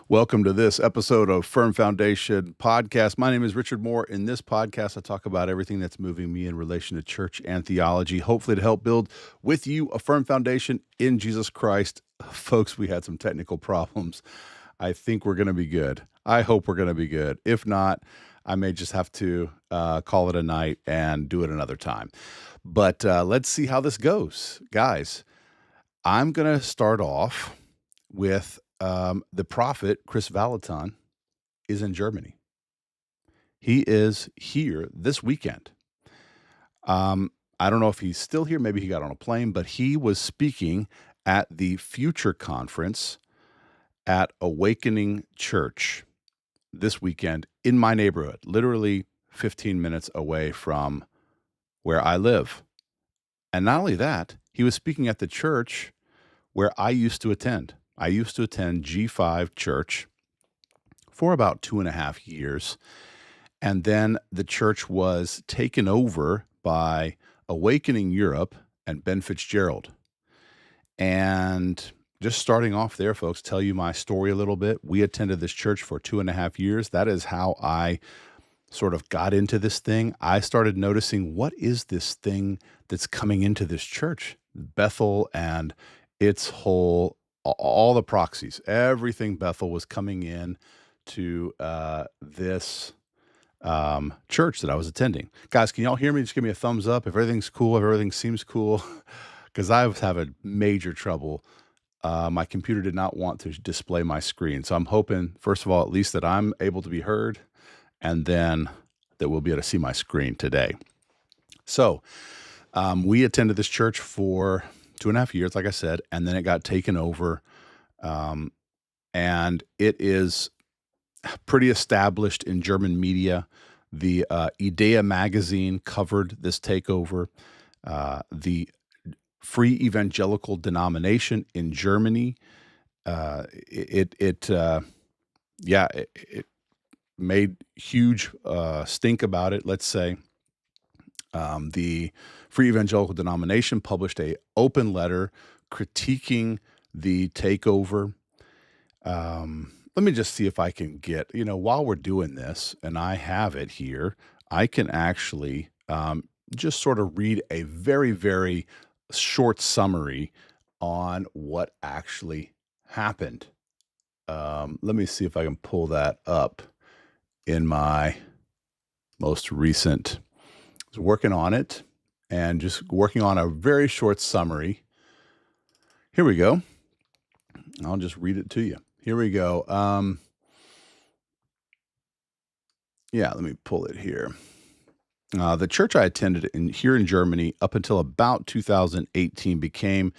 Welcome to this episode of Firm Foundation Podcast. My name is Richard Moore. In this podcast, I talk about everything that's moving me in relation to church and theology, hopefully to help build with you a firm foundation in Jesus Christ. Folks, we had some technical problems. I think we're going to be good. I hope we're going to be good. If not, I may just have to call it a night and do it another time. But let's see how this goes. Guys, I'm going to start off with the prophet, Kris Vallotton, is in Germany. He is here this weekend. I don't know if he's still here. Maybe he got on a plane, but he was speaking at the Future Conference at Awakening Church this weekend in my neighborhood, literally 15 minutes away from where I live. And not only that, he was speaking at the church where I used to attend. I used to attend G5 Church for about 2.5 years. And then the church was taken over by Awakening Europe and Ben Fitzgerald. And just starting off there, folks, tell you my story a little bit. We attended this church for 2.5 years. That is how I sort of got into this thing. I started noticing, what is this thing that's coming into this church? Bethel and its whole, all the proxies, everything Bethel was coming in to this church that I was attending. Guys, can y'all hear me? Just give me a thumbs up if everything's cool, if everything seems cool, because I was having major trouble. My computer did not want to display my screen. So I'm hoping, first of all, at least that I'm able to be heard, and then that we'll be able to see my screen today. So we attended this church for 2.5 years, like I said, and then it got taken over. And it is pretty established in German media. The Idea magazine covered this takeover. The Free Evangelical denomination in Germany, it made huge stink about it, let's say. The Free Evangelical denomination published an open letter critiquing the takeover. Let me just see if I can get, while we're doing this, and I have it here, I can actually just sort of read a very, very short summary on what actually happened. Let me see if I can pull that up in my most recent. I was working on it and just working on a very short summary. Here we go. I'll just read it to you. Here we go. Let me pull it here. The church I attended here in Germany up until about 2018 became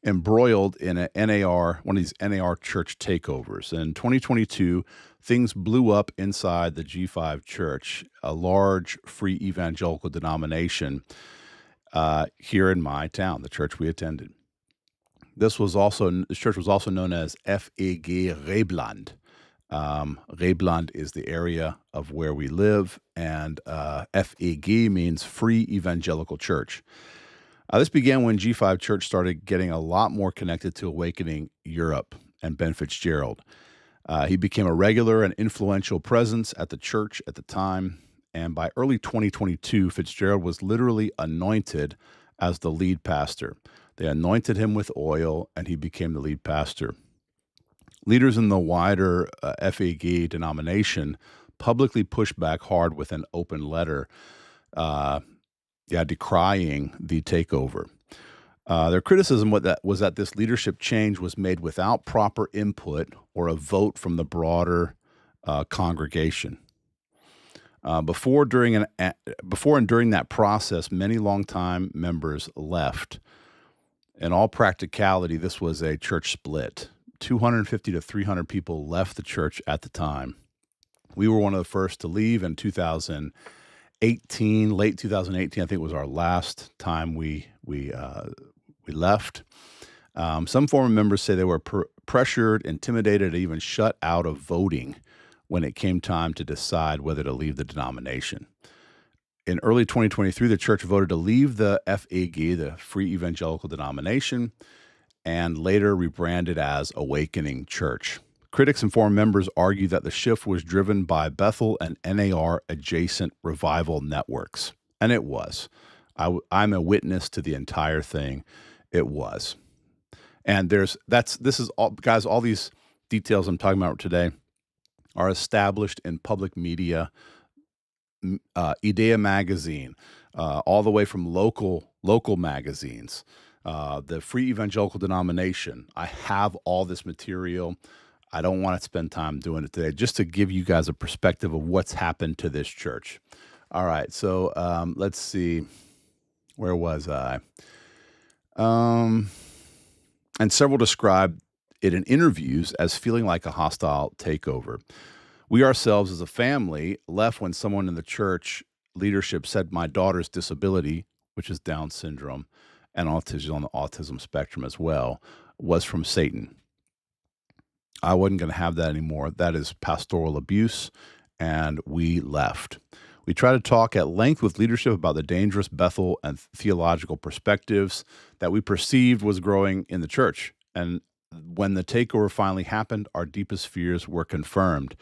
embroiled in an NAR, one of these NAR church takeovers. In 2022, things blew up inside the G5 church, a large free evangelical denomination here in my town, the church we attended. This church was also known as FEG Rebland. Rebland is the area of where we live, and FEG means Free Evangelical Church. This began when G5 Church started getting a lot more connected to Awakening Europe and Ben Fitzgerald. He became a regular and influential presence at the church at the time, and by early 2022, Fitzgerald was literally anointed as the lead pastor. They anointed him with oil, and he became the lead pastor. Leaders in the wider FEG denomination publicly pushed back hard with an open letter, decrying the takeover. Their criticism was that this leadership change was made without proper input or a vote from the broader congregation. Before and during that process, many longtime members left. In all practicality, this was a church split. 250 to 300 people left the church at the time. We were one of the first to leave in 2018, late 2018. I think it was our last time we left. Some former members say they were pressured, intimidated, and even shut out of voting when it came time to decide whether to leave the denomination. In early 2023, the church voted to leave the FEG, the Free Evangelical denomination, and later rebranded as Awakening Church. Critics and former members argue that the shift was driven by Bethel and NAR adjacent revival networks. And it was. I'm a witness to the entire thing. It was. And this is all, guys, all these details I'm talking about today are established in public media, Idea magazine, all the way from local magazines, the Free Evangelical Denomination. I have all this material. I don't want to spend time doing it today, just to give you guys a perspective of what's happened to this church. All right, so let's see. Where was I? And several described it in interviews as feeling like a hostile takeover. We ourselves as a family left when someone in the church leadership said my daughter's disability, which is Down syndrome, and autism on the autism spectrum as well, was from Satan. I wasn't going to have that anymore. That is pastoral abuse, and we left. We tried to talk at length with leadership about the dangerous Bethel and theological perspectives that we perceived was growing in the church. And when the takeover finally happened, our deepest fears were confirmed.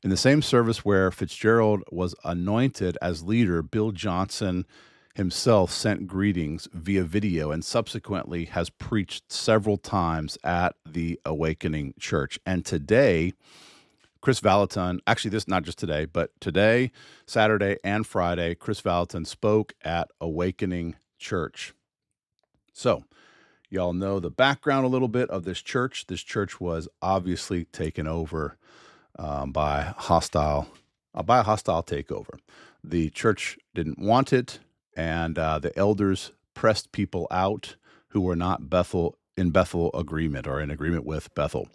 In the same service where Fitzgerald was anointed as leader, Bill Johnson himself sent greetings via video and subsequently has preached several times at the Awakening Church. And today, Kris Vallotton, actually this not just today, but today, Saturday and Friday, Kris Vallotton spoke at Awakening Church. So y'all know the background a little bit of this church. This church was obviously taken over by a hostile takeover. The church didn't want it, and the elders pressed people out who were not in Bethel agreement or in agreement with Bethel.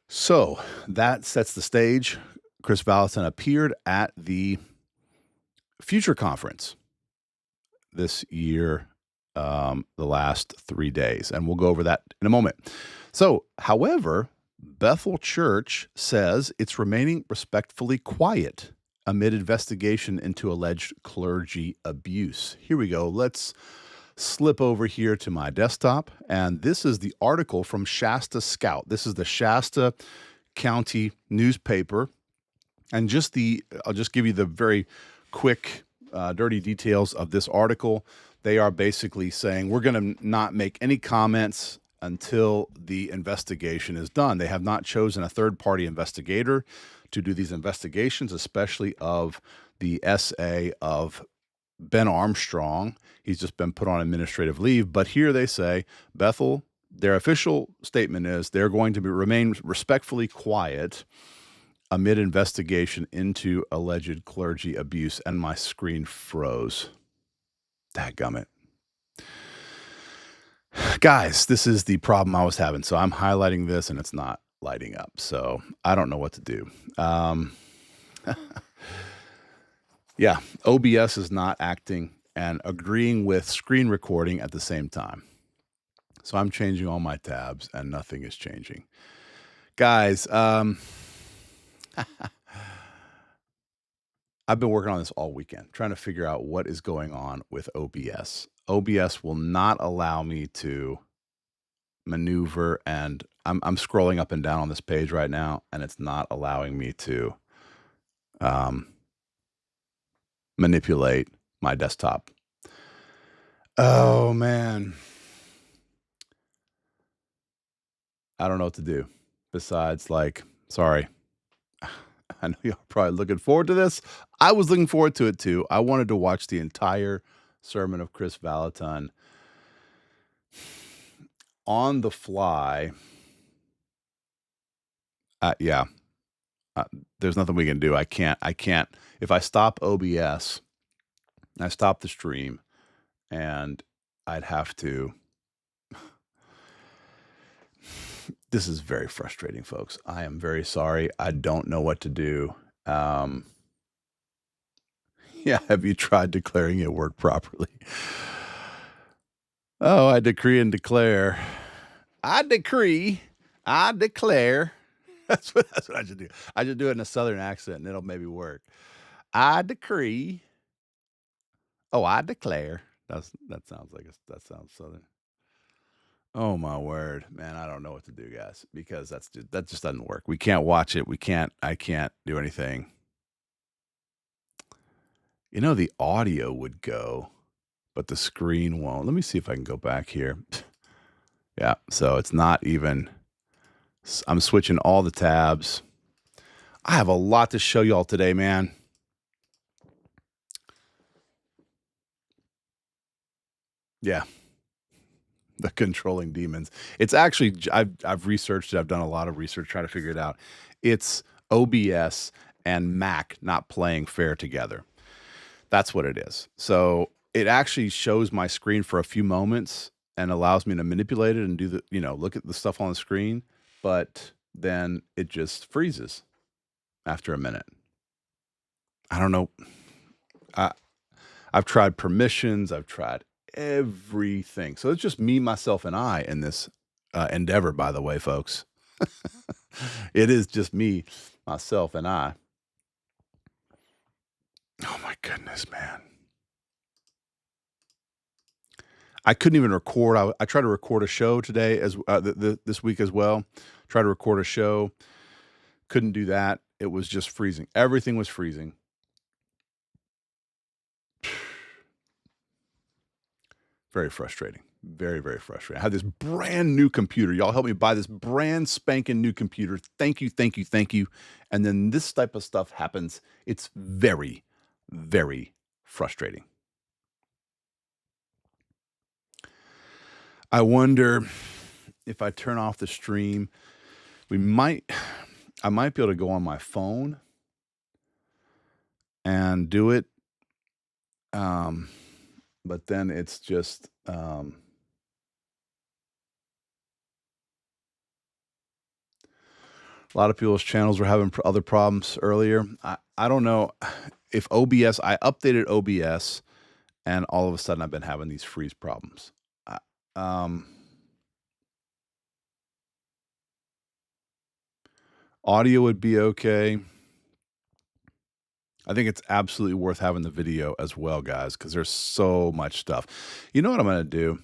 So that sets the stage. Kris Vallotton appeared at the Future Conference this year, the last 3 days, and we'll go over that in a moment. So, however, Bethel Church says it's remaining respectfully quiet amid investigation into alleged clergy abuse. Here we go. Let's slip over here to my desktop, and this is the article from Shasta Scout. This is the Shasta County newspaper, and I'll just give you the very quick, dirty details of this article. They are basically saying we're going to not make any comments until the investigation is done. They have not chosen a third-party investigator to do these investigations, especially of the SA of Ben Armstrong. He's just been put on administrative leave. But here they say, Bethel, their official statement is they're going to remain respectfully quiet amid investigation into alleged clergy abuse. And my screen froze. Dadgummit. Guys, this is the problem I was having. So I'm highlighting this and it's not lighting up. So I don't know what to do. Yeah, OBS is not acting and agreeing with screen recording at the same time. So I'm changing all my tabs and nothing is changing. Guys, I've been working on this all weekend, trying to figure out what is going on with OBS. OBS will not allow me to maneuver, and I'm scrolling up and down on this page right now, and it's not allowing me to manipulate my desktop. Oh, man. I don't know what to do besides, sorry. I know y'all are probably looking forward to this. I was looking forward to it too. I wanted to watch the entire sermon of Kris Vallotton on the fly. There's nothing we can do. I can't. If I stop OBS, I stop the stream, and I'd have to. This is very frustrating, folks. I am very sorry. I don't know what to do. Yeah, have you tried declaring it work properly? Oh, I decree and declare. I decree, I declare. That's what I should do. I should do it in a southern accent and it'll maybe work. I decree. Oh, I declare. That sounds southern. Oh my word, man! I don't know what to do, guys, because that just doesn't work. We can't watch it. We can't. I can't do anything. The audio would go, but the screen won't. Let me see if I can go back here. Yeah, so it's not even. I'm switching all the tabs. I have a lot to show y'all today, man. Yeah, the controlling demons. It's actually I've researched it. I've done a lot of research trying to figure it out. It's OBS and Mac not playing fair together. That's what it is. So it actually shows my screen for a few moments and allows me to manipulate it and do look at the stuff on the screen, but then it just freezes after a minute. I don't know. I, I've tried permissions. I've tried everything. So it's just me, myself, and I in this endeavor, by the way, folks. It is just me, myself, and I. Oh my goodness, man. I couldn't even record. I tried to record a show today this week as well. Tried to record a show. Couldn't do that. It was just freezing. Everything was freezing. Very frustrating. Very, very frustrating. I had this brand new computer. Y'all help me buy this brand spanking new computer. Thank you, thank you, thank you. And then this type of stuff happens. It's very, very frustrating. I wonder if I turn off the stream, I might be able to go on my phone and do it. But then it's just a lot of people's channels were having other problems earlier. I don't know if OBS. I updated OBS, and all of a sudden I've been having these freeze problems. Audio would be okay. I think it's absolutely worth having the video as well, guys, because there's so much stuff. You know what I'm going to do?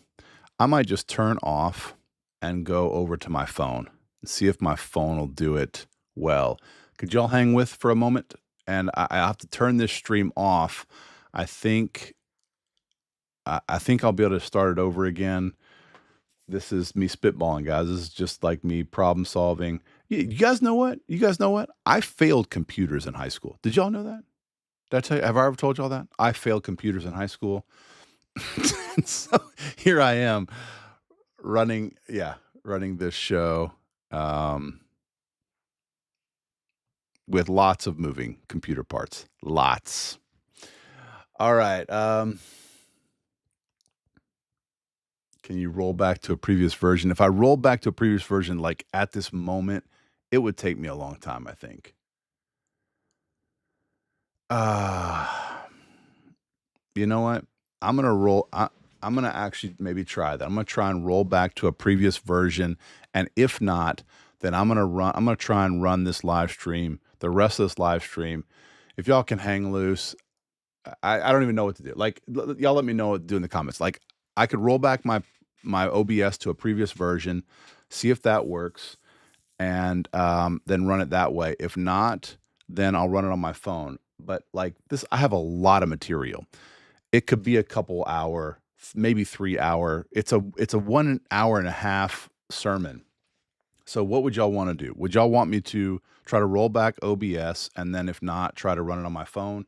I might just turn off and go over to my phone and see if my phone will do it well. Could y'all hang with for a moment? And I have to turn this stream off. I think I'll be able to start it over again. This is me spitballing, guys. This is just like me problem solving. You guys know what? I failed computers in high school. Did y'all know that? Did I tell you? Have I ever told y'all that? I failed computers in high school. So here I am running this show with lots of moving computer parts. Lots. All right. Can you roll back to a previous version? If I roll back to a previous version, like at this moment, it would take me a long time, I think. You know what? I'm gonna actually maybe try that. I'm gonna try and roll back to a previous version, and if not, then I'm gonna try and run this live stream, the rest of this live stream. If y'all can hang loose, I don't even know what to do. Like, y'all let me know what to do in the comments. Like, I could roll back my OBS to a previous version, see if that works, and then run it that way. If not, then I'll run it on my phone. But like this, I have a lot of material. It could be a couple hour, maybe 3 hour. It's a 1 hour and a half sermon. So what would y'all want to do? Would y'all want me to try to roll back OBS, and then if not, try to run it on my phone?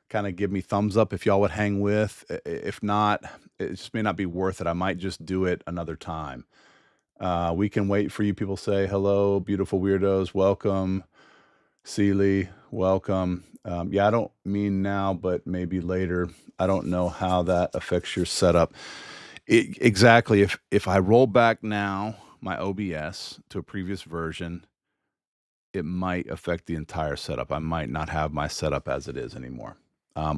Kind of give me thumbs up if y'all would hang with. If not, it just may not be worth it. I might just do it another time. We can wait for you. People say hello, beautiful weirdos. Welcome, Seeley. Welcome. Yeah, I don't mean now, but maybe later. I don't know how that affects your setup. Exactly. If I roll back now my OBS to a previous version, it might affect the entire setup. I might not have my setup as it is anymore.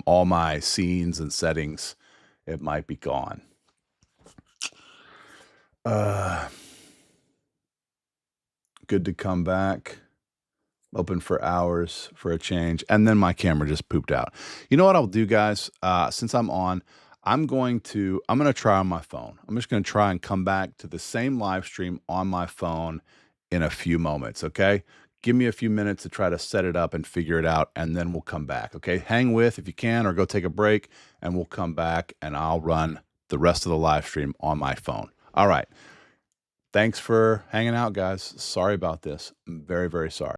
All my scenes and settings, it might be gone. Good to come back. Open for hours for a change. And then my camera just pooped out. You know what I'll do, guys? Since I'm on, I'm going to try on my phone. I'm just going to try and come back to the same live stream on my phone in a few moments, okay? Give me a few minutes to try to set it up and figure it out, and then we'll come back, okay? Hang with if you can, or go take a break, and we'll come back and I'll run the rest of the live stream on my phone. All right. Thanks for hanging out, guys. Sorry about this. I'm very, very sorry.